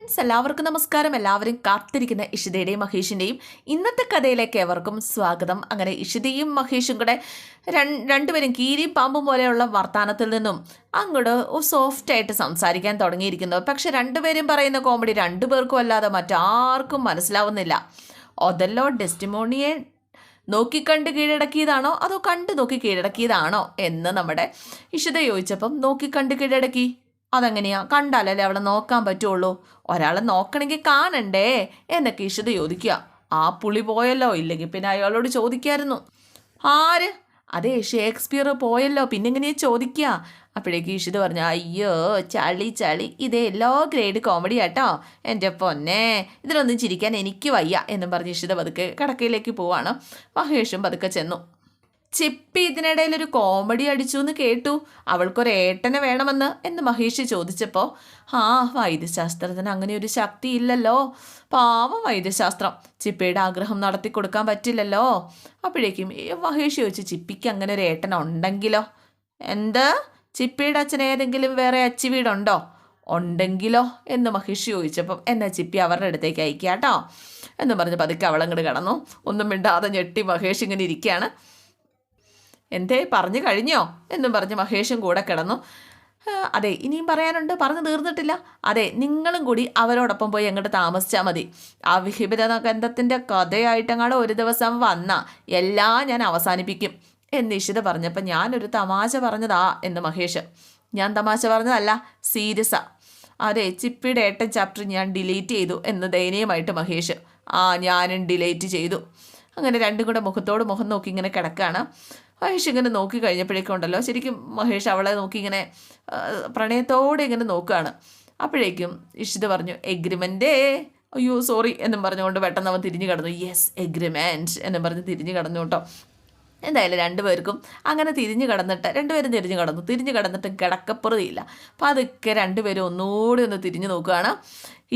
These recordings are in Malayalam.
ഫ്രണ്ട്സ് എല്ലാവർക്കും നമസ്കാരം. എല്ലാവരും കാത്തിരിക്കുന്ന ഇഷിതയുടെയും മഹേഷിൻ്റെയും ഇന്നത്തെ കഥയിലേക്ക് ഏവർക്കും സ്വാഗതം. അങ്ങനെ ഇഷിതയും മഹേഷും കൂടെ രണ്ടുപേരും കീരിയും പാമ്പും പോലെയുള്ള വർത്തമാനത്തിൽ നിന്നും അങ്ങോട്ട് സോഫ്റ്റായിട്ട് സംസാരിക്കാൻ തുടങ്ങിയിരിക്കുന്നു. പക്ഷെ രണ്ടുപേരും പറയുന്ന കോമഡി രണ്ടുപേർക്കും അല്ലാതെ മറ്റാർക്കും മനസ്സിലാവുന്നില്ല. ഒതല്ലോ ഡെസ്റ്റിമോണിയെ നോക്കിക്കണ്ട് കീഴടക്കിയതാണോ അതോ കണ്ടു നോക്കി കീഴടക്കിയതാണോ എന്ന് നമ്മുടെ ഇഷിത ചോദിച്ചപ്പം നോക്കിക്കണ്ട് കീഴടക്കി. അതെങ്ങനെയാ? കണ്ടാലല്ലേ അവളെ നോക്കാൻ പറ്റുള്ളൂ. ഒരാളെ നോക്കണമെങ്കിൽ കാണണ്ടേ എന്നൊക്കെ ഇഷിത ചോദിക്കുക. ആ പുളി പോയല്ലോ, ഇല്ലെങ്കിൽ പിന്നെ അയാളോട് ചോദിക്കായിരുന്നു. ആര്? അതെ, ഷേക്സ്പിയർ പോയല്ലോ, പിന്നെങ്ങനെയാ ചോദിക്കുക? അപ്പോഴേക്ക് ഇഷിത പറഞ്ഞു, അയ്യോ ചളി ചളി, ഇതേ ലോ ഗ്രേഡ് കോമഡി ആട്ടോ എൻ്റെ പൊന്നെ, ഇതിലൊന്നും ചിരിക്കാൻ എനിക്ക് വയ്യ എന്നും പറഞ്ഞ് ഇഷിത പതുക്കെ കിടക്കയിലേക്ക് പോവാണ്. മഹേഷും പതുക്കെ ചെന്നു. ചിപ്പി ഇതിനിടയിൽ ഒരു കോമഡി അടിച്ചു എന്ന് കേട്ടു, അവൾക്കൊരേട്ടനെ വേണമെന്ന് എന്ന് മഹേഷ് ചോദിച്ചപ്പോൾ, ആ വൈദ്യശാസ്ത്രത്തിന് അങ്ങനെ ഒരു ശക്തി ഇല്ലല്ലോ, പാവം വൈദ്യശാസ്ത്രം, ചിപ്പിയുടെ ആഗ്രഹം നടത്തി കൊടുക്കാൻ പറ്റില്ലല്ലോ. അപ്പോഴേക്കും മഹേഷ് ചോദിച്ചു, ചിപ്പിക്ക് അങ്ങനെ ഒരു ഏട്ടൻ ഉണ്ടെങ്കിലോ? എന്ത്? ചിപ്പിയുടെ അച്ഛൻ ഏതെങ്കിലും വേറെ അച്ചി വീടുണ്ടോ? ഉണ്ടെങ്കിലോ എന്ന് മഹേഷ് ചോദിച്ചപ്പം, എന്നാ ചിപ്പി അവരുടെ അടുത്തേക്ക് അയക്കുക കേട്ടോ എന്ന് പറഞ്ഞ് പതുക്കെ അവളങ്ങോട്ട് കടന്നു. ഒന്നും മിണ്ടാതെ ഞെട്ടി മഹേഷ് ഇങ്ങനെ ഇരിക്കുകയാണ്. എന്തേ പറഞ്ഞു കഴിഞ്ഞോ എന്നും പറഞ്ഞ് മഹേഷും കൂടെ കിടന്നു. അതെ, ഇനിയും പറയാനുണ്ട്, പറഞ്ഞു തീർന്നിട്ടില്ല. അതെ, നിങ്ങളും കൂടി അവരോടൊപ്പം പോയി അങ്ങോട്ട് താമസിച്ചാൽ മതി. ആ വിഹിബിത ഗന്ധത്തിൻ്റെ കഥയായിട്ടെങ്ങാണ്ട് ഒരു ദിവസം വന്ന എല്ലാം ഞാൻ അവസാനിപ്പിക്കും എന്ന് ഇഷിത പറഞ്ഞപ്പോൾ, ഞാനൊരു തമാശ പറഞ്ഞതാ എന്ന് മഹേഷ്. ഞാൻ തമാശ പറഞ്ഞതല്ല, സീരിയസാ. അതെ, ചിപ്പിയുടെ ഏട്ടൻ ചാപ്റ്റർ ഞാൻ ഡിലീറ്റ് ചെയ്തു എന്ന് ദയനീയമായിട്ട് മഹേഷ്. ഞാനും ഡിലീറ്റ് ചെയ്തു. അങ്ങനെ രണ്ടും കൂടെ മുഖത്തോട് മുഖം നോക്കി ഇങ്ങനെ കിടക്കുകയാണ്. മഹേഷ് ഇങ്ങനെ നോക്കി കഴിഞ്ഞപ്പോഴേക്കും ഉണ്ടല്ലോ, ശരിക്കും മഹേഷ് അവളെ നോക്കി ഇങ്ങനെ പ്രണയത്തോടെ ഇങ്ങനെ നോക്കുകയാണ്. അപ്പോഴേക്കും ഇഷിത പറഞ്ഞു, എഗ്രിമെൻ്റേ. അയ്യോ സോറി എന്നും പറഞ്ഞുകൊണ്ട് പെട്ടെന്ന് അവൻ തിരിഞ്ഞു കിടന്നു. യെസ് എഗ്രിമെൻറ്റ് എന്നും പറഞ്ഞ് തിരിഞ്ഞു കിടന്നു കേട്ടോ. എന്തായാലും രണ്ടുപേർക്കും അങ്ങനെ രണ്ടുപേരും തിരിഞ്ഞു കിടന്നിട്ട് കിടക്കപ്പുറതിയില്ല. അപ്പം അതൊക്കെ രണ്ടുപേരും ഒന്നുകൂടി ഒന്ന് തിരിഞ്ഞു നോക്കുകയാണ്.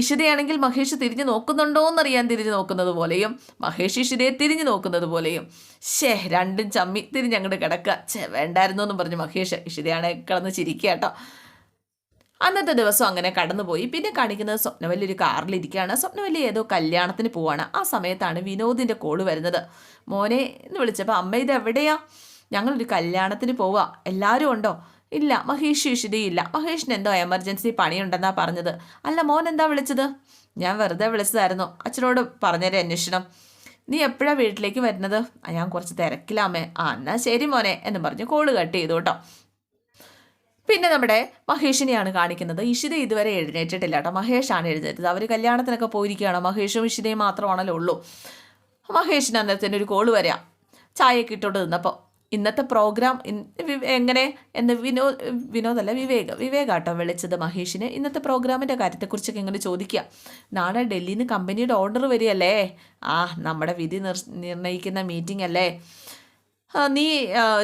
ഇഷിതയാണെങ്കിൽ മഹേഷ് തിരിഞ്ഞു നോക്കുന്നുണ്ടോയെന്നറിയാൻ തിരിഞ്ഞു നോക്കുന്നത് പോലെയും മഹേഷ് ഇഷിതയെ തിരിഞ്ഞു നോക്കുന്നത് പോലെയും. രണ്ടും ചമ്മി തിരിഞ്ഞങ്ങോട്ട് കിടക്കുക. വേണ്ടായിരുന്നു എന്നും പറഞ്ഞ് മഹേഷ് ഇഷിതയാണ് കിടന്ന് ചിരിക്കുക കേട്ടോ. അന്നത്തെ ദിവസം അങ്ങനെ കടന്നുപോയി. പിന്നെ കാണിക്കുന്നത് സ്വപ്നവല്ലി ഒരു കാറിലിരിക്കുകയാണ്. സ്വപ്നവല്ലി ഏതോ കല്യാണത്തിന് പോവാണ്. ആ സമയത്താണ് വിനോദിൻ്റെ കോള് വരുന്നത്. മോനെ എന്ന് വിളിച്ചപ്പോൾ, അമ്മ ഇത് എവിടെയാ? ഞങ്ങളൊരു കല്യാണത്തിന് പോവുക, എല്ലാവരും ഉണ്ടോ? ഇല്ല, മഹേഷ് ഇഷിതയില്ല. മഹേഷിന് എന്തോ എമർജൻസി പണിയുണ്ടെന്നാ പറഞ്ഞത്. അല്ല, മോൻ എന്താ വിളിച്ചത്? ഞാൻ വെറുതെ വിളിച്ചതായിരുന്നു, അച്ഛനോട് പറഞ്ഞേരെ അന്വേഷണം. നീ എപ്പോഴാണ് വീട്ടിലേക്ക് വരുന്നത്? ഞാൻ കുറച്ച് തിരക്കിലാമേ. എന്നാ ശരി മോനെ എന്നും പറഞ്ഞ് കോള് കട്ട് ചെയ്തു കേട്ടോ. പിന്നെ നമ്മുടെ മഹേഷിനെയാണ് കാണിക്കുന്നത്. ഇഷിത ഇതുവരെ എഴുന്നേറ്റിട്ടില്ല കേട്ടോ. മഹേഷാണ് എഴുന്നേറ്റത്. അവർ കല്യാണത്തിനൊക്കെ പോയിരിക്കുകയാണ്. മഹേഷും ഇഷിതയും മാത്രമാണല്ലോ ഉള്ളൂ. മഹേഷിന് അന്നേരത്തിന് ഒരു കോള് വരാം. ചായയൊക്കെ ഇട്ടോട്ട് നിന്നപ്പോൾ, ഇന്നത്തെ പ്രോഗ്രാം എങ്ങനെ എന്ന് വിനോദല്ല വിവേകാട്ടോ വിളിച്ചത് മഹേഷിന്. ഇന്നത്തെ പ്രോഗ്രാമിൻ്റെ കാര്യത്തെക്കുറിച്ചൊക്കെ ഇങ്ങനെ ചോദിക്കുക. നാളെ ഡൽഹിയിൽ നിന്ന് കമ്പനിയുടെ ഓർഡർ വരികയല്ലേ? നമ്മുടെ വിധി നിർണ്ണയിക്കുന്ന മീറ്റിംഗ് അല്ലേ? നീ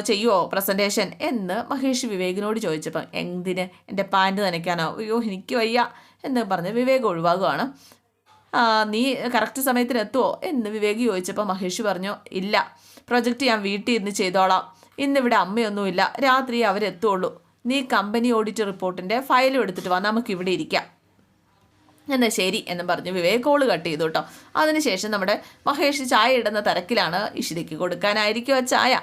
ചെയ്യുമോ പ്രസൻറ്റേഷൻ എന്ന് മഹേഷ് വിവേകിനോട് ചോദിച്ചപ്പം, എന്തിന്? എൻ്റെ പാൻറ്റ് നനയ്ക്കാനോ? അയ്യോ എനിക്ക് വയ്യ എന്ന് പറഞ്ഞ് വിവേക് ഒഴിവാകുകയാണ്. നീ കറക്റ്റ് സമയത്തിന് എത്തുമോ എന്ന് വിവേക് ചോദിച്ചപ്പോൾ മഹേഷ് പറഞ്ഞു, ഇല്ല, പ്രൊജക്റ്റ് ഞാൻ വീട്ടിൽ ഇരുന്ന് ചെയ്തോളാം, ഇന്നിവിടെ അമ്മയൊന്നുമില്ല, രാത്രി അവരെത്തുള്ളൂ, നീ കമ്പനി ഓഡിറ്റ് റിപ്പോർട്ടിൻ്റെ ഫയലും എടുത്തിട്ട് വാ, നമുക്കിവിടെ ഇരിക്കാം. എന്നാൽ ശരി എന്നും പറഞ്ഞ് വിവേക് കോള് കട്ട് ചെയ്തു കേട്ടോ. അതിനുശേഷം നമ്മുടെ മഹേഷ് ചായ ഇടുന്ന തിരക്കിലാണ്. ഇഷിതയ്ക്ക് കൊടുക്കാനായിരിക്കും ആ ചായ.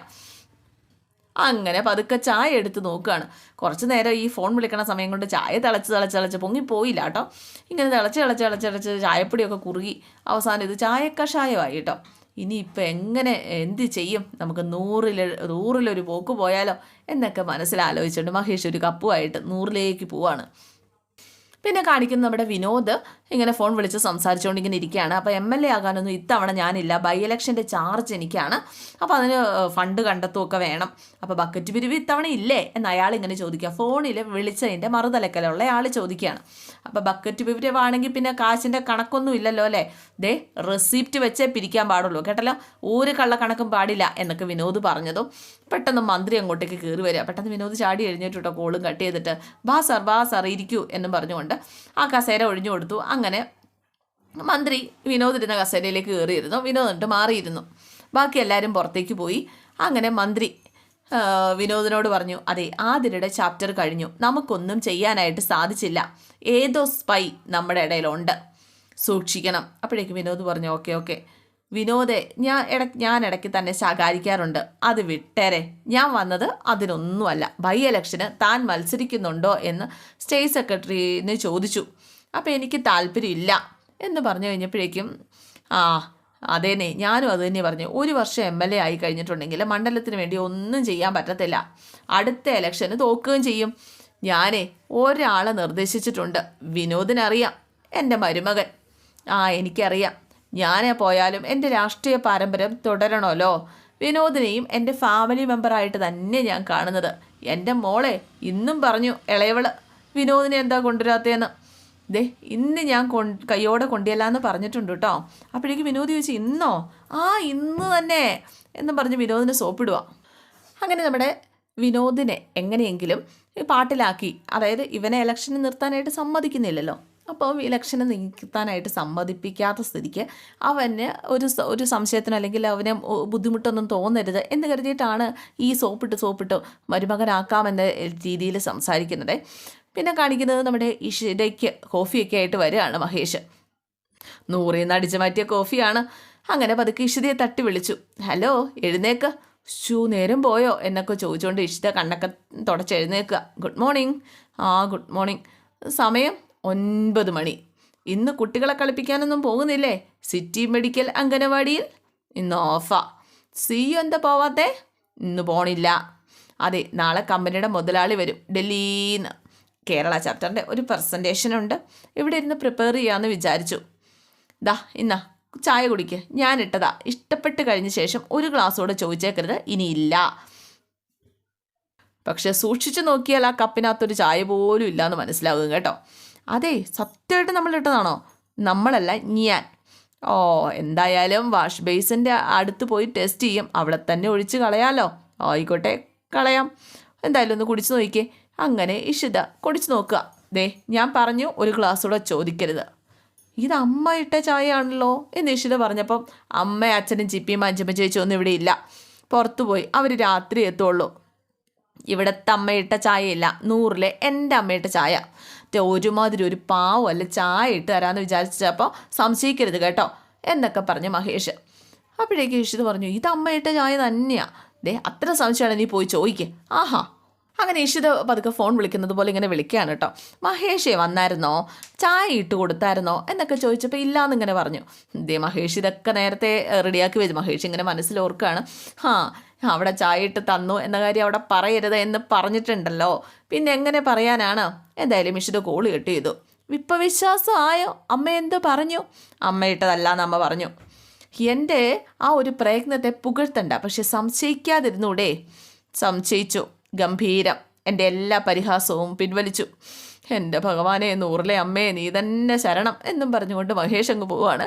അങ്ങനെ പതുക്കെ ചായ എടുത്ത് നോക്കുകയാണ്. കുറച്ച് നേരം ഈ ഫോൺ വിളിക്കണ സമയം കൊണ്ട് ചായ തിളച്ച് പൊങ്ങിപ്പോയില്ല കേട്ടോ. ഇങ്ങനെ തിളച്ച് ചായപ്പൊടിയൊക്കെ കുറുകി അവസാനം ഇത് ചായക്കഷായമായി കേട്ടോ. ഇനിയിപ്പോൾ എങ്ങനെ എന്ത് ചെയ്യും? നമുക്ക് നൂറിലൊരു പോക്ക് പോയാലോ എന്നൊക്കെ മനസ്സിലാലോചിച്ചുകൊണ്ട് മഹേഷ് ഒരു കപ്പുമായിട്ട് 100ലേക്ക് പോവാണ്. പിന്നെ കാണിക്കുന്ന നമ്മുടെ വിനോദ് ഇങ്ങനെ ഫോൺ വിളിച്ച് സംസാരിച്ചുകൊണ്ട് ഇങ്ങനെ ഇരിക്കുകയാണ്. അപ്പോൾ MLA ആകാനൊന്നും ഇത്തവണ ഞാനില്ല, ബൈ ഇലക്ഷൻ്റെ ചാർജ് എനിക്കാണ്, അപ്പോൾ അതിന് ഫണ്ട് കണ്ടെത്തുകയൊക്കെ വേണം. അപ്പോൾ ബക്കറ്റ് പിരിവ് ഇത്തവണ ഇല്ലേ എന്ന് അയാൾ ഇങ്ങനെ ചോദിക്കുക. ഫോണിൽ വിളിച്ചതിൻ്റെ മറുതലക്കലുള്ള ആൾ ചോദിക്കുകയാണ്. അപ്പോൾ ബക്കറ്റ് പിരിവാണെങ്കിൽ പിന്നെ കാശിൻ്റെ കണക്കൊന്നും ഇല്ലല്ലോ അല്ലേ? റെസിപ്റ്റ് വെച്ചേ പിരിക്കാൻ പാടുള്ളൂ കേട്ടല്ലോ, ഒരു കള്ളക്കണക്കും പാടില്ല എന്നൊക്കെ വിനോദ് പറഞ്ഞതും പെട്ടെന്ന് മന്ത്രി അങ്ങോട്ടേക്ക് കയറി വരിക. പെട്ടെന്ന് വിനോദ് ചാടി എഴുന്നേറ്റിട്ടോ കോളും കട്ട് ചെയ്തിട്ട്, ബാ സാർ ഇരിക്കൂ എന്നും പറഞ്ഞുകൊണ്ട് ആ കസേര ഒഴിഞ്ഞു കൊടുത്തു. അങ്ങനെ മന്ത്രി വിനോദിരുന്ന കസേരയിലേക്ക് കയറിയിരുന്നു. വിനോദ് എന്നിട്ട് മാറിയിരുന്നു. ബാക്കി എല്ലാവരും പുറത്തേക്ക് പോയി. അങ്ങനെ മന്ത്രി വിനോദിനോട് പറഞ്ഞു, അതെ ആതിരയുടെ ചാപ്റ്റർ കഴിഞ്ഞു, നമുക്കൊന്നും ചെയ്യാനായിട്ട് സാധിച്ചില്ല, ഏതോ സ്പൈ നമ്മുടെ ഇടയിലുണ്ട്, സൂക്ഷിക്കണം. അപ്പോഴേക്കും വിനോദ് പറഞ്ഞു, ഓക്കെ ഓക്കെ വിനോദേ, ഞാൻ ഇടയ്ക്ക് തന്നെ ശകാരിക്കാറുണ്ട്, അത് വിട്ടേരെ, ഞാൻ വന്നത് അതിനൊന്നുമല്ല. ബൈ ഇലക്ഷന് താൻ മത്സരിക്കുന്നുണ്ടോ എന്ന് സ്റ്റേറ്റ് സെക്രട്ടറിന് ചോദിച്ചു, അപ്പോൾ എനിക്ക് താല്പര്യമില്ല എന്ന് പറഞ്ഞു കഴിഞ്ഞപ്പോഴേക്കും അതേനെ ഞാനും അത് തന്നെ പറഞ്ഞു, 1 വർഷം MLA ആയി കഴിഞ്ഞിട്ടുണ്ടെങ്കിൽ മണ്ഡലത്തിന് വേണ്ടി ഒന്നും ചെയ്യാൻ പറ്റത്തില്ല, അടുത്ത ഇലക്ഷന് തോക്കുകയും ചെയ്യും. ഞാനേ ഒരാളെ നിർദ്ദേശിച്ചിട്ടുണ്ട്, വിനോദിനറിയാം, എൻ്റെ മരുമകൻ. എനിക്കറിയാം, ഞാനേ പോയാലും എൻ്റെ രാഷ്ട്രീയ പാരമ്പര്യം തുടരണമല്ലോ. വിനോദിനെയും എൻ്റെ ഫാമിലി മെമ്പറായിട്ട് തന്നെ ഞാൻ കാണുന്നത്. എൻ്റെ മോളെ ഇന്നും പറഞ്ഞു ഇളയവള് വിനോദിനെ എന്താ കൊണ്ടുവരാത്തേന്ന്. ഇന്ന് ഞാൻ കയ്യോടെ കൊണ്ടിയല്ലാന്ന് പറഞ്ഞിട്ടുണ്ട് കേട്ടോ. അപ്പോഴേക്ക് വിനോദ് ചോദിച്ചു, ഇന്നോ? ഇന്ന് തന്നെ എന്നും പറഞ്ഞ് വിനോദിനെ സോപ്പിടുക. അങ്ങനെ നമ്മുടെ വിനോദിനെ എങ്ങനെയെങ്കിലും പാട്ടിലാക്കി, അതായത് ഇവനെ ഇലക്ഷന് നിർത്താനായിട്ട് സമ്മതിക്കുന്നില്ലല്ലോ, അപ്പോൾ ഇലക്ഷന് നിർത്താനായിട്ട് സമ്മതിപ്പിക്കാത്ത സ്ഥിതിക്ക് അവന് ഒരു സംശയത്തിനോ അല്ലെങ്കിൽ അവന് ബുദ്ധിമുട്ടൊന്നും തോന്നരുത് എന്ന് കരുതിയിട്ടാണ് ഈ സോപ്പിട്ട് മരുമകനാക്കാമെന്ന രീതിയിൽ സംസാരിക്കുന്നത്. പിന്നെ കാണിക്കുന്നത് നമ്മുടെ ഇഷിതയ്ക്ക് കോഫിയൊക്കെ ആയിട്ട് വരികയാണ് മഹേഷ്. 100 നിന്ന് അടിച്ചു മാറ്റിയ കോഫിയാണ്. അങ്ങനെ പതുക്കെ ഇഷിതയെ തട്ടി വിളിച്ചു, ഹലോ എഴുന്നേക്ക്, നേരം പോയോ എന്നൊക്കെ ചോദിച്ചുകൊണ്ട് ഇഷിത കണ്ണൊക്കെ തുടച്ച് എഴുന്നേക്കുക. Good morning. Good morning. സമയം 9 മണി. ഇന്ന് കുട്ടികളെ കളിപ്പിക്കാനൊന്നും പോകുന്നില്ലേ? സിറ്റി മെഡിക്കൽ അംഗനവാടിയിൽ ഇന്ന് ഓഫാ. സിയു എന്താ പോവാത്തേ? ഇന്ന് പോണില്ല. അതെ, നാളെ കമ്പനിയുടെ മുതലാളി വരും ഡൽഹിന്ന്. കേരള ചാപ്റ്ററിൻ്റെ ഒരു പ്രസൻറ്റേഷൻ ഉണ്ട്, ഇവിടെ ഇരുന്ന് പ്രിപ്പയർ ചെയ്യാമെന്ന് വിചാരിച്ചു. ഇന്നാ ചായ കുടിക്ക്, ഞാനിട്ടതാ, ഇഷ്ടപ്പെട്ട് കഴിഞ്ഞ ശേഷം ഒരു ഗ്ലാസ്സോടെ ചോദിച്ചേക്കരുത്, ഇനിയില്ല. പക്ഷെ സൂക്ഷിച്ചു നോക്കിയാൽ ആ കപ്പിനകത്തൊരു ചായ പോലും ഇല്ലയെന്ന് മനസ്സിലാകും കേട്ടോ. അതെ, സത്യമായിട്ട് നമ്മളിട്ടതാണോ? നമ്മളല്ല, ഞാൻ. എന്തായാലും വാഷ് ബേസിൻ്റെ അടുത്ത് പോയി ടെസ്റ്റ് ചെയ്യും, അവിടെ തന്നെ ഒഴിച്ച് കളയാമല്ലോ. ആയിക്കോട്ടെ, കളയാം. എന്തായാലും ഒന്ന് കുടിച്ചു നോക്കിക്കേ. അങ്ങനെ ഇഷിത കുടിച്ചു നോക്കുക. ഞാൻ പറഞ്ഞു ഒരു ഗ്ലാസ് കൂടെ ചോദിക്കരുത്. ഇത് അമ്മ ഇട്ട ചായ ആണല്ലോ എന്ന് ഇഷിത പറഞ്ഞപ്പം അമ്മയും അച്ഛനും ചിപ്പിയും അഞ്ചമ്മ ചേച്ചിയൊന്നും ഇവിടെ ഇല്ല, പുറത്തു പോയി, അവർ രാത്രി എത്തുള്ളൂ. ഇവിടുത്തെ അമ്മയിട്ട ചായയില്ല, 100-ലെ എൻ്റെ അമ്മയിട്ട ചായ. ഒരുമാതിരി ഒരു പാവമല്ല ചായ ഇട്ട് തരാമെന്ന് വിചാരിച്ചപ്പോൾ സംശയിക്കരുത് കേട്ടോ എന്നൊക്കെ പറഞ്ഞു മഹേഷ്. അപ്പോഴേക്കും ഇഷിത പറഞ്ഞു, ഇത് അമ്മയിട്ട ചായ തന്നെയാണ്. അത്ര സംശയമാണ്, നീ പോയി ചോദിക്കുക. അങ്ങനെ ഇഷിത പതുക്കെ ഫോൺ വിളിക്കുന്നത് പോലെ ഇങ്ങനെ വിളിക്കുകയാണ് കേട്ടോ. മഹേഷേ വന്നായിരുന്നോ, ചായ ഇട്ട് കൊടുത്തായിരുന്നോ എന്നൊക്കെ ചോദിച്ചപ്പോൾ ഇല്ലയെന്നിങ്ങനെ പറഞ്ഞു. മഹേഷ് ഇതൊക്കെ നേരത്തെ റെഡിയാക്കി വെച്ചു. മഹേഷ് ഇങ്ങനെ മനസ്സിൽ ഓർക്കുകയാണ്, അവിടെ ചായ ഇട്ട് തന്നു എന്ന കാര്യം അവിടെ പറയരുത് എന്ന് പറഞ്ഞിട്ടുണ്ടല്ലോ, പിന്നെ എങ്ങനെ പറയാനാണ്. എന്തായാലും ഇഷിത കോള് കട്ട് ചെയ്തു. ഇപ്പം വിശ്വാസമായോ? അമ്മ എന്തോ പറഞ്ഞു? അമ്മ ഇട്ടതല്ലാന്ന് അമ്മ പറഞ്ഞു. എൻ്റെ ആ ഒരു പ്രയത്നത്തെ പുകഴ്ത്തണ്ട, പക്ഷെ സംശയിക്കാതിരുന്നൂടെ? സംശയിച്ചു, ഗംഭീരം. എൻ്റെ എല്ലാ പരിഹാസവും പിൻവലിച്ചു. എൻ്റെ ഭഗവാനെ, 100-ലെ അമ്മയെ നീ തന്നെ ശരണം എന്നും പറഞ്ഞുകൊണ്ട് മഹേഷ് അങ്ങ് പോവുകയാണ്.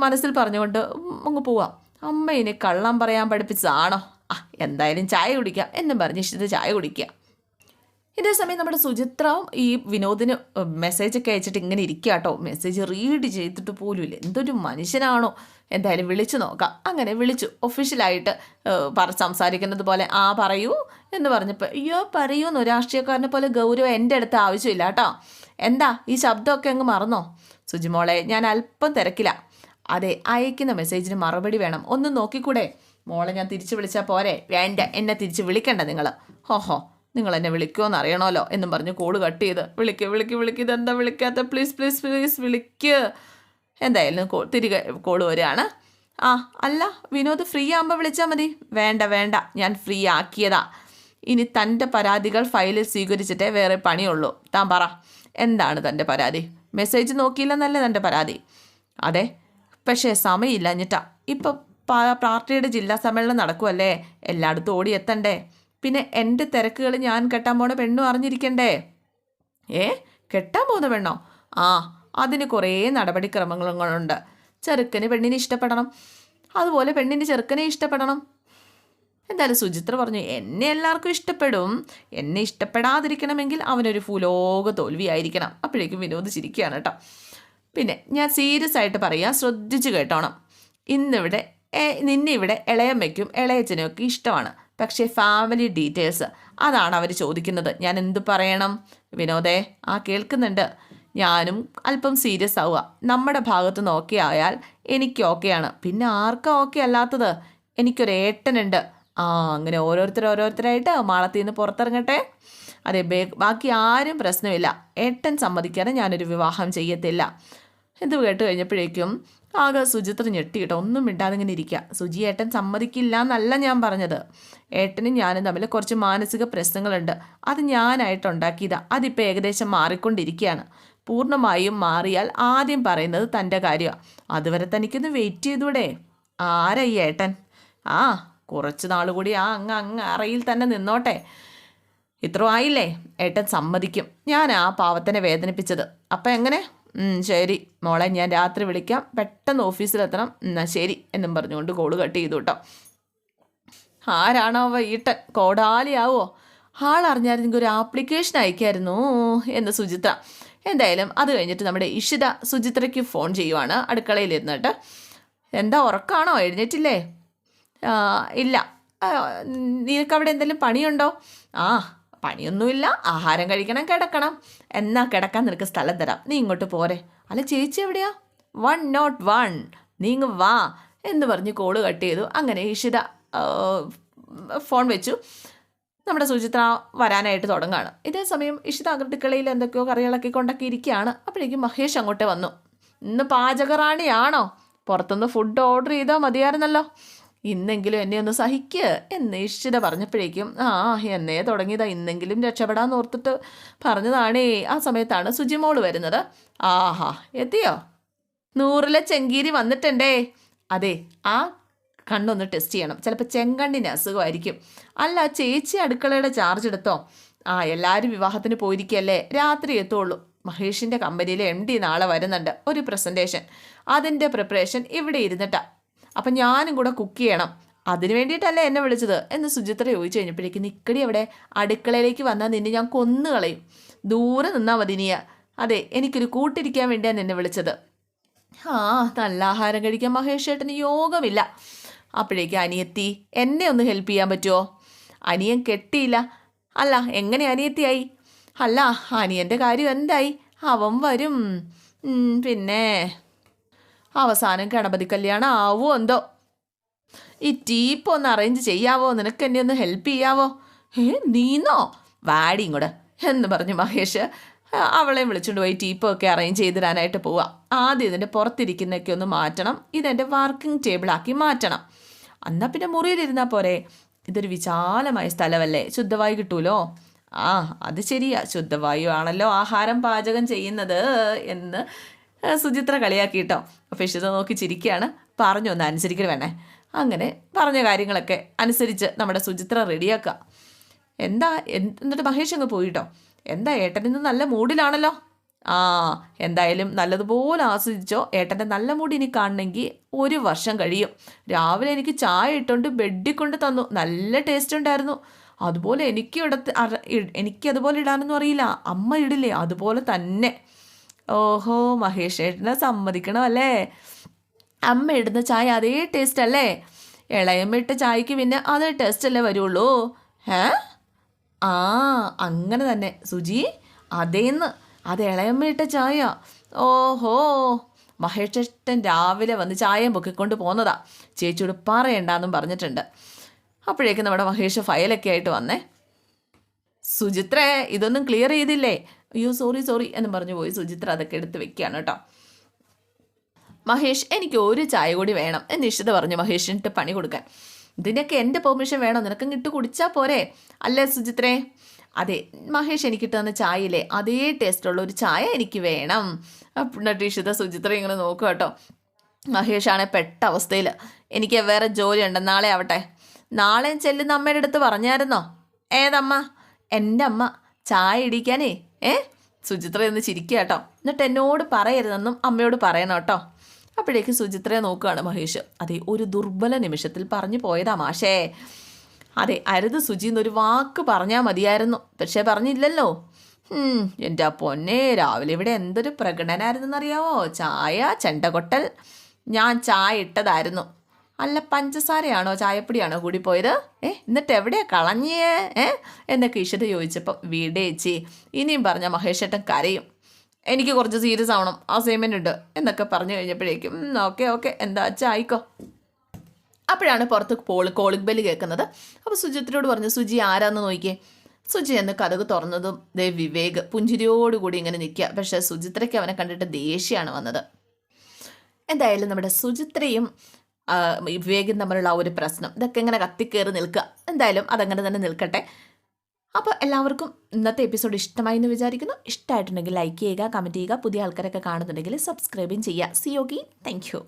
മനസ്സിൽ പറഞ്ഞുകൊണ്ട് അങ്ങ് പോവാം. അമ്മ ഇനി കള്ളം പറയാൻ പഠിപ്പിച്ചതാണോ? എന്തായാലും ചായ കുടിക്കാം എന്നും പറഞ്ഞ് ഇഷ്ടത്തെ ചായ കുടിക്കുക. ഇതേ സമയം നമ്മുടെ സുചിത്രവും ഈ വിനോദിന് മെസ്സേജൊക്കെ അയച്ചിട്ട് ഇങ്ങനെ ഇരിക്കുക കേട്ടോ. മെസ്സേജ് റീഡ് ചെയ്തിട്ട് പോലുമില്ല, എന്തൊരു മനുഷ്യനാണോ. എന്തായാലും വിളിച്ചു നോക്കാം. അങ്ങനെ വിളിച്ചു, ഒഫീഷ്യലായിട്ട് സംസാരിക്കുന്നത് പോലെ പറയൂ എന്ന് പറഞ്ഞപ്പോൾ, പറയൂന്ന് രാഷ്ട്രീയക്കാരനെ പോലെ ഗൗരവം എൻ്റെ അടുത്ത് ആവശ്യമില്ല കേട്ടോ. എന്താ ഈ ശബ്ദമൊക്കെ അങ്ങ് മറന്നോ? സുജിമോളെ, ഞാൻ അല്പം തിരക്കില്ല. അതെ, അയക്കുന്ന മെസ്സേജിന് മറുപടി വേണം, ഒന്ന് നോക്കിക്കൂടെ? മോളെ ഞാൻ തിരിച്ച് വിളിച്ചാൽ പോരെ? വേണ്ട, എന്നെ തിരിച്ച് വിളിക്കണ്ട നിങ്ങൾ. നിങ്ങൾ എന്നെ വിളിക്കുമോയെന്ന് അറിയണമല്ലോ എന്നും പറഞ്ഞ് കോള് കട്ട് ചെയ്ത് വിളിക്ക് ഇതെന്താ വിളിക്കാത്ത? പ്ലീസ് വിളിക്ക്. എന്തായാലും തിരികെ കോള് വരികയാണ്. അല്ല വിനോദ് ഫ്രീ ആകുമ്പോൾ വിളിച്ചാൽ മതി. വേണ്ട, ഞാൻ ഫ്രീ ആക്കിയതാ. ഇനി തൻ്റെ പരാതികൾ ഫയലിൽ സ്വീകരിച്ചിട്ടേ വേറെ പണിയുള്ളൂ. താൻ പറ, എന്താണ് തൻ്റെ പരാതി? മെസ്സേജ് നോക്കിയില്ലെന്നല്ലേ തൻ്റെ പരാതി? അതെ, പക്ഷേ സമയമില്ല എന്നിട്ടാ. ഇപ്പം പാർട്ടിയുടെ ജില്ലാ സമ്മേളനം നടക്കുമല്ലേ, എല്ലായിടത്തും ഓടി എത്തണ്ടേ. പിന്നെ എൻ്റെ തിരക്കുകൾ ഞാൻ കെട്ടാൻ പോണ പെണ്ണും അറിഞ്ഞിരിക്കണ്ടേ. കെട്ടാൻ പോകുന്ന പെണ്ണോ? അതിന് കുറേ നടപടിക്രമങ്ങളുണ്ട്. ചെറുക്കന് പെണ്ണിനെ ഇഷ്ടപ്പെടണം, അതുപോലെ പെണ്ണിന് ചെറുക്കനെ ഇഷ്ടപ്പെടണം. എന്തായാലും സുചിത്ര പറഞ്ഞു, എന്നെ എല്ലാവർക്കും ഇഷ്ടപ്പെടും, എന്നെ ഇഷ്ടപ്പെടാതിരിക്കണമെങ്കിൽ അവനൊരു ഭൂലോക തോൽവിയായിരിക്കണം. അപ്പോഴേക്കും വിനോദ് ചിരിക്കുകയാണ് കേട്ടോ. പിന്നെ ഞാൻ സീരിയസ് ആയിട്ട് പറയാം, ശ്രദ്ധിച്ച് കേട്ടോണം. നിന്നെ ഇവിടെ ഇളയമ്മയ്ക്കും ഇളയച്ചനും ഒക്കെ ഇഷ്ടമാണ്. പക്ഷേ ഫാമിലി ഡീറ്റെയിൽസ് അതാണ് അവർ ചോദിക്കുന്നത്. ഞാൻ എന്ത് പറയണം? വിനോദേ, കേൾക്കുന്നുണ്ട്. ഞാനും അല്പം സീരിയസ് ആവുക. നമ്മുടെ ഭാഗത്ത് നിന്ന് ഓക്കെ ആയാൽ എനിക്ക് ഓക്കെയാണ്. പിന്നെ ആർക്കാ ഓക്കെ അല്ലാത്തത്? എനിക്കൊരു ഏട്ടനുണ്ട്. അങ്ങനെ ഓരോരുത്തരായിട്ട് മാളത്തിൽ നിന്ന് പുറത്തിറങ്ങട്ടെ. അതെ, ബാക്കി ആരും പ്രശ്നമില്ല. ഏട്ടൻ സമ്മതിക്കാതെ ഞാനൊരു വിവാഹം ചെയ്യത്തില്ല. ഇത് കേട്ട് കഴിഞ്ഞപ്പോഴേക്കും ആകെ സുചിത്ര ഞെട്ടിയിട്ടോ. ഒന്നും മിണ്ടാതെ ഇങ്ങനെ ഇരിക്കുക. സുജി, ഏട്ടൻ സമ്മതിക്കില്ല എന്നല്ല ഞാൻ പറഞ്ഞത്. ഏട്ടനും ഞാനും തമ്മിൽ കുറച്ച് മാനസിക പ്രശ്നങ്ങളുണ്ട്. അത് ഞാനായിട്ടുണ്ടാക്കിയതാ. അതിപ്പോൾ ഏകദേശം മാറിക്കൊണ്ടിരിക്കുകയാണ്. പൂർണ്ണമായും മാറിയാൽ ആദ്യം പറയുന്നത് തൻ്റെ കാര്യമാണ്. അതുവരെ തനിക്കൊന്ന് വെയിറ്റ് ചെയ്തൂടെ? ആരാ ഈ ഏട്ടൻ? കുറച്ച് നാൾ കൂടി അങ്ങ് അറയിൽ തന്നെ നിന്നോട്ടെ. ഇത്ര ആയില്ലേ? ഏട്ടൻ സമ്മതിക്കും. ഞാൻ പാവത്തിനെ വേദനിപ്പിച്ചത്. അപ്പം എങ്ങനെ? ശരി മോളെ, ഞാൻ രാത്രി വിളിക്കാം. പെട്ടെന്ന് ഓഫീസിലെത്തണം. എന്നാ ശരി എന്നും പറഞ്ഞുകൊണ്ട് കോള് കട്ട് ചെയ്തു കേട്ടോ. ആരാണോ ഈട്ടൻ? കോടാലിയാവോ? ആളറിഞ്ഞായിരുന്നെങ്കിൽ ഒരു ആപ്ലിക്കേഷൻ അയക്കായിരുന്നു എന്ന് സുചിത്ര. എന്തായാലും അത് കഴിഞ്ഞിട്ട് നമ്മുടെ ഇഷിത സുചിത്രയ്ക്ക് ഫോൺ ചെയ്യുവാണ് അടുക്കളയിലിരുന്നിട്ട്. എന്താ, ഉറക്കാണോ? എഴുന്നേറ്റില്ലേ? ഇല്ല. നിനക്കവിടെ എന്തെങ്കിലും പണിയുണ്ടോ? പണിയൊന്നുമില്ല. ആഹാരം കഴിക്കണം, കിടക്കണം. എന്നാ കിടക്കാൻ നിനക്ക് സ്ഥലം തരാം. നീ ഇങ്ങോട്ട് പോരെ. അല്ല, ചേച്ചി എവിടെയാ? 101. നീങ്ങ് വാ എന്ന് പറഞ്ഞ് കോള് കട്ട് ചെയ്തു. അങ്ങനെ ഇഷിത ഫോൺ വെച്ചു. നമ്മുടെ സുചിത്ര വരാനായിട്ട് തുടങ്ങുകയാണ്. ഇതേ സമയം ഇഷിത അടുക്കളയിൽ എന്തൊക്കെയോ കറികളൊക്കെ കൊണ്ടൊക്കെ ഇരിക്കുകയാണ്. അപ്പോഴേക്കും മഹേഷ് അങ്ങോട്ട് വന്നു. ഇന്ന് പാചകറാണിയാണോ? പുറത്തുനിന്ന് ഫുഡ് ഓർഡർ ചെയ്താൽ മതിയായിരുന്നല്ലോ. ഇന്നെങ്കിലും എന്നെ ഒന്ന് സഹിക്ക് എന്ന് ഇഷിത പറഞ്ഞപ്പോഴേക്കും എന്നേ തുടങ്ങിയതാ. ഇന്നെങ്കിലും രക്ഷപ്പെടാൻ ഓർത്തിട്ട് പറഞ്ഞതാണേ. ആ സമയത്താണ് സുജിമോള് വരുന്നത്. എത്തിയോ? 100-ലെ ചെങ്കീരി വന്നിട്ടുണ്ടേ. അതെ, കണ്ണൊന്ന് ടെസ്റ്റ് ചെയ്യണം. ചിലപ്പോൾ ചെങ്കണ്ണിന് അസുഖമായിരിക്കും. അല്ല, ചേച്ചി അടുക്കളയുടെ ചാർജ് എടുത്തോ? എല്ലാവരും വിവാഹത്തിന് പോയിരിക്കല്ലേ, രാത്രി എത്തുള്ളൂ. മഹേഷിൻ്റെ കമ്പനിയിലെ MD നാളെ വരുന്നുണ്ട്. ഒരു പ്രസൻറ്റേഷൻ, അതിൻ്റെ പ്രിപ്പറേഷൻ ഇവിടെ ഇരുന്നിട്ടാ. അപ്പം ഞാനും കൂടെ കുക്ക് ചെയ്യണം. അതിന് വേണ്ടിയിട്ടല്ലേ എന്നെ വിളിച്ചത് എന്ന് സുചിത്ര ചോദിച്ചു കഴിഞ്ഞപ്പോഴേക്കും, നിക്കടി അവിടെ, അടുക്കളയിലേക്ക് വന്നാൽ നിന്നെ ഞാൻ കൊന്നുകളയും. ദൂരെ നിന്നാൽ മതി നീ. അതെ, എനിക്കൊരു കൂട്ടിരിക്കാൻ വേണ്ടിയാണ് നിന്നെ വിളിച്ചത്. നല്ല ആഹാരം കഴിക്കാൻ മഹേഷ് ഏട്ടന് യോഗമില്ല. അപ്പോഴേക്കും അനിയത്തി, എന്നെ ഒന്ന് ഹെൽപ്പ് ചെയ്യാൻ പറ്റുമോ? അനിയൻ കെട്ടിയില്ല. അല്ല, എങ്ങനെ അനിയത്തിയായി? അല്ല, അനിയൻ്റെ കാര്യം എന്തായി? അവൻ വരും. പിന്നെ അവസാനം ഗണപതി കല്യാണം ആവോ എന്തോ. ഈ ടീപ്പ് ഒന്ന് അറേഞ്ച് ചെയ്യാവോ? നിനക്ക് എന്നെ ഒന്ന് ഹെൽപ്പ് ചെയ്യാവോ? നീന്നോ? വാടി ഇങ്ങോട്ട് എന്ന് പറഞ്ഞ് മഹേഷ് അവളെ വിളിച്ചുകൊണ്ട് പോയി ടീപ്പൊക്കെ അറേഞ്ച് ചെയ്തിടാനായിട്ട് പോവാം. ആദ്യം ഇതിൻ്റെ പുറത്തിരിക്കുന്നതൊക്കെ ഒന്ന് മാറ്റണം. ഇതെൻ്റെ വർക്കിംഗ് ടേബിളാക്കി മാറ്റണം. എന്നാൽ പിന്നെ മുറിയിലിരുന്നാൽ പോരെ? ഇതൊരു വിശാലമായ സ്ഥലമല്ലേ, ശുദ്ധവായു കിട്ടൂലോ. അത് ശരിയാ, ശുദ്ധവായു ആണല്ലോ ആഹാരം പാചകം ചെയ്യുന്നത് എന്ന് സുചിത്ര കളിയാക്കിയിട്ടോ. അപ്പോൾ ഇഷിത നോക്കി ചിരിക്കുകയാണ്. പറഞ്ഞു ഒന്ന് അനുസരിക്കണം വേണേ. അങ്ങനെ പറഞ്ഞ കാര്യങ്ങളൊക്കെ അനുസരിച്ച് നമ്മുടെ സുചിത്ര റെഡിയാക്കുക. എന്നിട്ട് മഹേഷ് അങ്ങ് പോയിട്ടോ. എന്താ, ഏട്ടനിന്ന് നല്ല മൂഡിലാണല്ലോ. എന്തായാലും നല്ലതുപോലെ ആസ്വദിച്ചോ. ഏട്ടൻ്റെ നല്ല മൂഡ് ഇനി കാണണമെങ്കിൽ 1 വർഷം കഴിയും. രാവിലെ എനിക്ക് ചായ ഇട്ടുകൊണ്ട് ബെഡിൽ കൊണ്ട് തന്നു. നല്ല ടേസ്റ്റ് ഉണ്ടായിരുന്നു. അതുപോലെ എനിക്കതുപോലെ ഇടാനൊന്നും അറിയില്ല. അമ്മ ഇടില്ലേ, അതുപോലെ തന്നെ. ഓഹോ, മഹേഷ് ഏട്ടനെ സമ്മതിക്കണം അല്ലേ? അമ്മ ഇടുന്ന ചായ അതേ ടേസ്റ്റ് അല്ലേ? ഇളയമ്മ ഇട്ട ചായക്ക് പിന്നെ അതേ ടേസ്റ്റ് അല്ലേ വരുള്ളൂ? അങ്ങനെ തന്നെ സുജി, അതേന്ന്, അത് ഇളയമ്മ ഇട്ട ചായ. ഓഹോ, മഹേഷ് ഏട്ടൻ രാവിലെ വന്ന് ചായയും പൊക്കിക്കൊണ്ട് പോന്നതാ. ചേച്ചിയോട് പറയണ്ടെന്നും പറഞ്ഞിട്ടുണ്ട്. അപ്പോഴേക്കും നമ്മുടെ മഹേഷ് ഫയലൊക്കെ ആയിട്ട് വന്നേ. സുചിത്ര, ഇതൊന്നും ക്ലിയർ ചെയ്തില്ലേ? അയ്യോ സോറി എന്നും പറഞ്ഞു പോയി. സുചിത്ര അതൊക്കെ എടുത്ത് വെക്കുകയാണ് കേട്ടോ. മഹേഷ്, എനിക്ക് 1 ചായ കൂടി വേണം എന്ന് ഇഷിത പറഞ്ഞു മഹേഷിനിട്ട് പണി കൊടുക്കാൻ. ഇതിനൊക്കെ എൻ്റെ പെർമിഷൻ വേണോ? നിനക്കും ഇട്ട് കുടിച്ചാൽ പോരെ? അല്ലേ സുചിത്രേ? അതെ, മഹേഷ് എനിക്കിട്ട് തന്ന ചായയില്ലേ, അതേ ടേസ്റ്റുള്ള ഒരു ചായ എനിക്ക് വേണം. എന്നിട്ട് ഇഷിത സുചിത്ര ഇങ്ങനെ നോക്കുക കേട്ടോ. മഹേഷാണെ പെട്ട അവസ്ഥയിൽ. എനിക്ക് വേറെ ജോലി ഉണ്ട്, നാളെ ആവട്ടെ. നാളെയും ചെല്ലുന്ന അമ്മയുടെ അടുത്ത് പറഞ്ഞായിരുന്നോ? ഏതമ്മ? എൻ്റെ അമ്മ. ചായ ഇടിക്കാനേ. സുചിത്ര എന്ന് ചിരിക്കുക കേട്ടോ. എന്നിട്ട് എന്നോട് പറയരുതെന്നും അമ്മയോട് പറയണം കേട്ടോ. അപ്പോഴേക്ക് സുചിത്രയെ നോക്കുകയാണ് മഹേഷ്. അതെ, ഒരു ദുർബല നിമിഷത്തിൽ പറഞ്ഞു പോയതാ മാഷേ. അതെ, അരുത് സുജി എന്നൊരു വാക്ക് പറഞ്ഞാൽ മതിയായിരുന്നു. പക്ഷേ പറഞ്ഞില്ലല്ലോ. എൻ്റെ പൊന്നെ, രാവിലെ ഇവിടെ എന്തൊരു പ്രകടനായിരുന്നെന്നറിയാവോ? ചായ ചെണ്ടകൊട്ടൽ. ഞാൻ ചായ ഇട്ടതായിരുന്നു. അല്ല പഞ്ചസാരയാണോ ചായപ്പൊടിയാണോ കൂടി പോയത്? എന്നിട്ട് എവിടെയാ കളഞ്ഞേ? എന്നൊക്കെ ഇഷിത ചോദിച്ചപ്പം വീടേച്ചി ഇനിയും പറഞ്ഞ മഹേഷേട്ടൻ കരയും. എനിക്ക് കുറച്ച് സീരിയസ് ആവണം, അസൈൻമെൻ്റ് ഉണ്ട് എന്നൊക്കെ പറഞ്ഞു കഴിഞ്ഞപ്പോഴേക്കും ഓക്കെ എന്താ വെച്ചാൽ ആയിക്കോ. അപ്പോഴാണ് പുറത്ത് കോളിംഗ് ബെല്ല് കേൾക്കുന്നത്. അപ്പോൾ സുജിത്രയോട് പറഞ്ഞു, സുജി ആരാന്ന് നോക്കിയേ. സുജി എന്ന് കഥക് തുറന്നതും വിവേക് പുഞ്ചിരിയോടുകൂടി ഇങ്ങനെ നിൽക്കുക. പക്ഷേ സുചിത്രയ്ക്ക് അവനെ കണ്ടിട്ട് ദേഷ്യമാണ് വന്നത്. എന്തായാലും നമ്മുടെ സുചിത്രയും വിവേകും തമ്മിലുള്ള ആ ഒരു പ്രശ്നം ഇതൊക്കെ ഇങ്ങനെ കത്തിക്കേറി നിൽക്കുക. എന്തായാലും അതങ്ങനെ തന്നെ നിൽക്കട്ടെ. അപ്പോൾ എല്ലാവർക്കും ഇന്നത്തെ എപ്പിസോഡ് ഇഷ്ടമായി എന്ന് വിചാരിക്കുന്നു. ഇഷ്ടമായിട്ടുണ്ടെങ്കിൽ ലൈക്ക് ചെയ്യുക, കമൻറ്റ് ചെയ്യുക. പുതിയ ആൾക്കാരൊക്കെ കാണുന്നുണ്ടെങ്കിൽ സബ്സ്ക്രൈബും ചെയ്യുക. C Yogi, thank you.